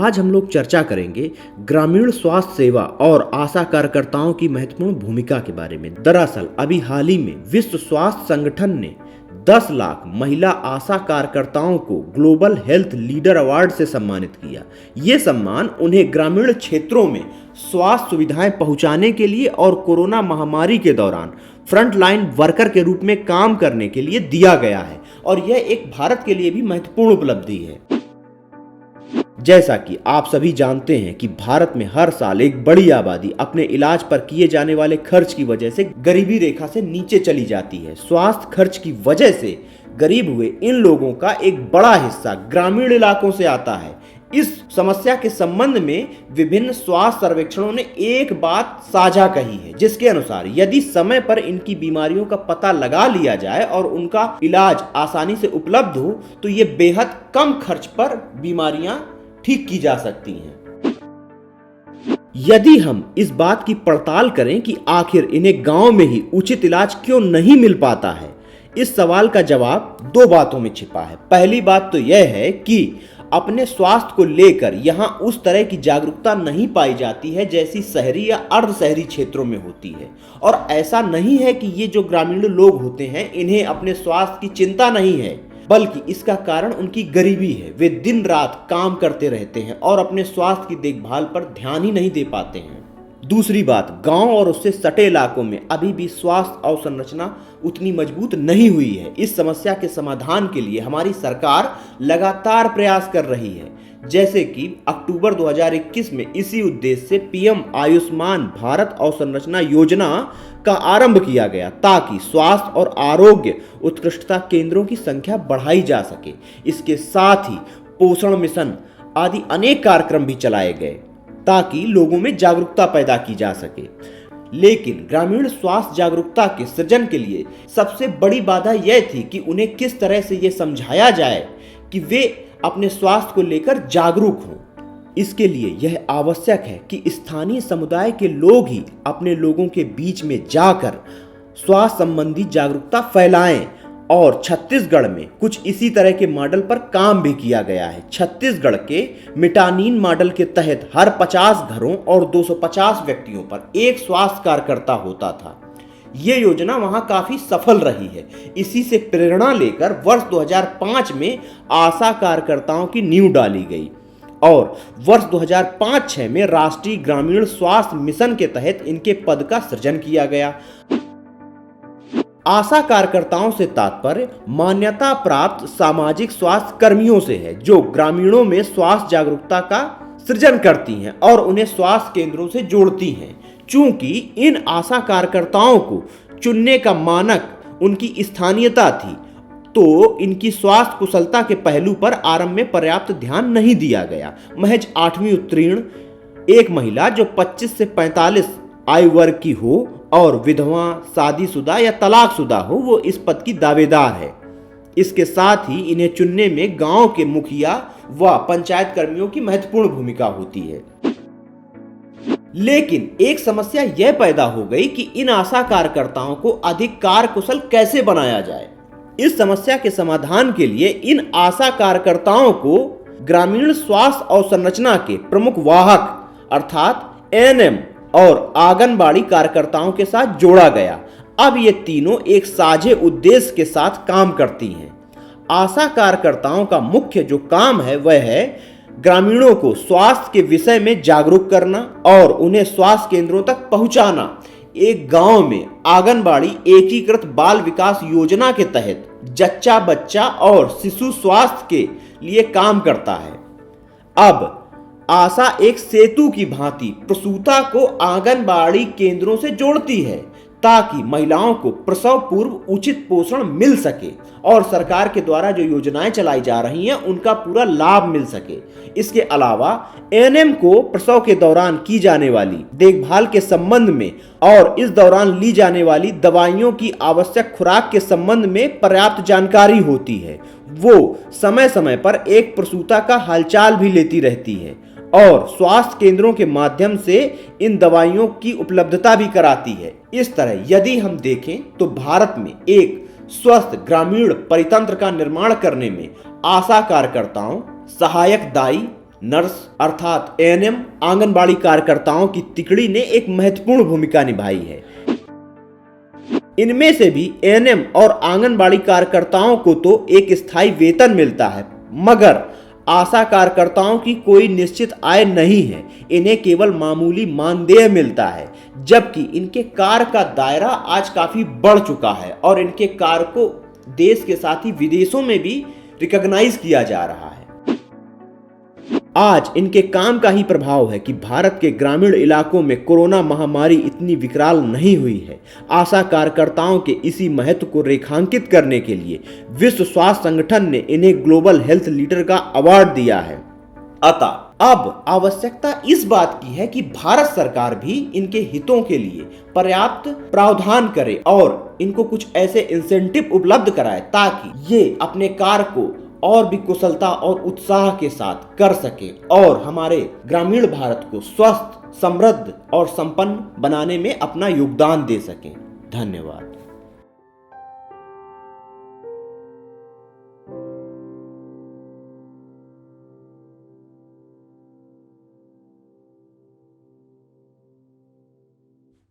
आज हम लोग चर्चा करेंगे ग्रामीण स्वास्थ्य सेवा और आशा कार्यकर्ताओं की महत्वपूर्ण भूमिका के बारे में। दरअसल अभी हाल ही में विश्व स्वास्थ्य संगठन ने 10 लाख महिला आशा कार्यकर्ताओं को ग्लोबल हेल्थ लीडर अवार्ड से सम्मानित किया। ये सम्मान उन्हें ग्रामीण क्षेत्रों में स्वास्थ्य सुविधाएं पहुंचाने के लिए और कोरोना महामारी के दौरान फ्रंटलाइन वर्कर के रूप में काम करने के लिए दिया गया है और यह एक भारत के लिए भी महत्वपूर्ण उपलब्धि है। जैसा कि आप सभी जानते हैं कि भारत में हर साल एक बड़ी आबादी अपने इलाज पर किए जाने वाले खर्च की वजह से गरीबी रेखा से नीचे चली जाती है। स्वास्थ्य खर्च की वजह से गरीब हुए इन लोगों का एक बड़ा हिस्सा ग्रामीण इलाकों से आता है। इस समस्या के संबंध में विभिन्न स्वास्थ्य सर्वेक्षणों ने एक बात साझा कही है, जिसके अनुसार यदि समय पर इनकी बीमारियों का पता लगा लिया जाए और उनका इलाज आसानी से उपलब्ध हो तो ये बेहद कम खर्च पर बीमारियां ठीक की जा सकती हैं। यदि हम इस बात की पड़ताल करें कि आखिर इन्हें गांव में ही उचित इलाज क्यों नहीं मिल पाता है, इस सवाल का जवाब 2 बातों में छिपा है। पहली बात तो यह है कि अपने स्वास्थ्य को लेकर यहां उस तरह की जागरूकता नहीं पाई जाती है जैसी शहरी या अर्ध शहरी क्षेत्रों में होती है। और ऐसा नहीं है कि ये जो ग्रामीण लोग होते हैं इन्हें अपने स्वास्थ्य की चिंता नहीं है, बल्कि इसका कारण उनकी गरीबी है। वे दिन रात काम करते रहते हैं और अपने स्वास्थ्य की देखभाल पर ध्यान ही नहीं दे पाते हैं। दूसरी बात, गांव और उससे सटे इलाकों में अभी भी स्वास्थ्य अवसंरचना उतनी मजबूत नहीं हुई है। इस समस्या के समाधान के लिए हमारी सरकार लगातार प्रयास कर रही है। जैसे कि अक्टूबर 2021 में इसी उद्देश्य से पीएम आयुष्मान भारत अवसंरचना योजना का आरंभ किया गया ताकि स्वास्थ्य और आरोग्य उत्कृष्टता केंद्रों की संख्या बढ़ाई जा सके। इसके साथ ही पोषण मिशन आदि अनेक कार्यक्रम भी चलाए गए ताकि लोगों में जागरूकता पैदा की जा सके। लेकिन ग्रामीण स्वास्थ्य जागरूकता के सृजन के लिए सबसे बड़ी बाधा यह थी कि उन्हें किस तरह से यह समझाया जाए कि वे अपने स्वास्थ्य को लेकर जागरूक हों। इसके लिए यह आवश्यक है कि स्थानीय समुदाय के लोग ही अपने लोगों के बीच में जाकर स्वास्थ्य संबंधी जागरूकता फैलाएं और छत्तीसगढ़ में कुछ इसी तरह के मॉडल पर काम भी किया गया है। छत्तीसगढ़ के मिटानीन मॉडल के तहत हर 50 घरों और 250 व्यक्तियों पर एक स्वास्थ्य कार्यकर्ता होता था। ये योजना वहां काफी सफल रही है। इसी से प्रेरणा लेकर वर्ष 2005 में आशा कार्यकर्ताओं की नींव डाली गई और वर्ष 2005-06 में राष्ट्रीय ग्रामीण स्वास्थ्य मिशन के तहत इनके पद का सृजन किया गया। आशा कार्यकर्ताओं से तात्पर्य मान्यता प्राप्त सामाजिक स्वास्थ्य कर्मियों से है, जो ग्रामीणों में स्वास्थ्य जागरूकता का सृजन करती हैं और उन्हें स्वास्थ्य केंद्रों से जोड़ती हैं। चूंकि इन आशा कार्यकर्ताओं को चुनने का मानक उनकी स्थानीयता थी, तो इनकी स्वास्थ्य कुशलता के पहलू पर आरंभ में पर्याप्त ध्यान नहीं दिया गया। महज 8वीं उत्तीर्ण एक महिला जो 25 से 45 आयु वर्ग की हो और विधवा, शादीशुदा या तलाकशुदा हो, वो इस पद की दावेदार है। इसके साथ ही इन्हें चुनने में गांव के मुखिया व पंचायत कर्मियों की महत्वपूर्ण भूमिका होती है। लेकिन एक समस्या यह पैदा हो गई कि इन आशा कार्यकर्ताओं को अधिक कार्यकुशल कैसे बनाया जाए। इस समस्या के समाधान के लिए इन आशा कार्यकर्ताओं को ग्रामीण स्वास्थ्य अवसंरचना के प्रमुख वाहक अर्थात एएनएम और आंगनबाड़ी कार्यकर्ताओं के साथ जोड़ा गया। अब ये तीनों एक साझे उद्देश्य के साथ काम करती हैं। आशा कार्यकर्ताओं का मुख्य जो काम है वह है ग्रामीणों को स्वास्थ्य के विषय में जागरूक करना और उन्हें स्वास्थ्य केंद्रों तक पहुंचाना। एक गांव में आंगनबाड़ी एकीकृत बाल विकास योजना के तहत जच्चा बच्चा और शिशु स्वास्थ्य के लिए काम करता है। अब आशा एक सेतु की भांति प्रसूता को आंगनबाड़ी केंद्रों से जोड़ती है ताकि महिलाओं को प्रसव पूर्व उचित पोषण मिल सके और सरकार के द्वारा जो योजनाएं चलाई जा रही हैं उनका पूरा लाभ मिल सके। इसके अलावा एएनएम को प्रसव के दौरान की जाने वाली देखभाल के संबंध में और इस दौरान ली जाने वाली दवाइयों की आवश्यक खुराक के संबंध में पर्याप्त जानकारी होती है। वो समय समय पर एक प्रसूता का हालचाल भी लेती रहती है और स्वास्थ्य केंद्रों के माध्यम से इन दवाइयों की उपलब्धता भी कराती है। इस तरह यदि हम देखें तो भारत में एक स्वस्थ ग्रामीण परितंत्र का निर्माण करने में आशा कार्यकर्ताओं, सहायक दाई नर्स अर्थात एएनएम, आंगनबाड़ी कार्यकर्ताओं की तिकड़ी ने एक महत्वपूर्ण भूमिका निभाई है। इनमें से भी एएनएम और आंगनबाड़ी कार्यकर्ताओं को तो एक स्थायी वेतन मिलता है, मगर आशा कार्यकर्ताओं की कोई निश्चित आय नहीं है। इन्हें केवल मामूली मानदेय मिलता है, जबकि इनके कार्य का दायरा आज काफी बढ़ चुका है और इनके कार्य को देश के साथ ही विदेशों में भी रिकॉग्नाइज किया जा रहा है। आज इनके काम का ही प्रभाव है कि भारत के ग्रामीण इलाकों में कोरोना महामारी इतनी विकराल नहीं हुई है। आशा कार्यकर्ताओं के इसी महत्व को रेखांकित करने के लिए विश्व स्वास्थ्य संगठन ने इन्हें ग्लोबल हेल्थ लीडर का अवार्ड दिया है। अतः अब आवश्यकता इस बात की है कि भारत सरकार भी इनके हितों के लिए पर्याप्त प्रावधान करे और इनको कुछ ऐसे इंसेंटिव उपलब्ध कराए ताकि ये अपने कार्य को और भी कुशलता और उत्साह के साथ कर सके और हमारे ग्रामीण भारत को स्वस्थ, समृद्ध और संपन्न बनाने में अपना योगदान दे सकें। धन्यवाद।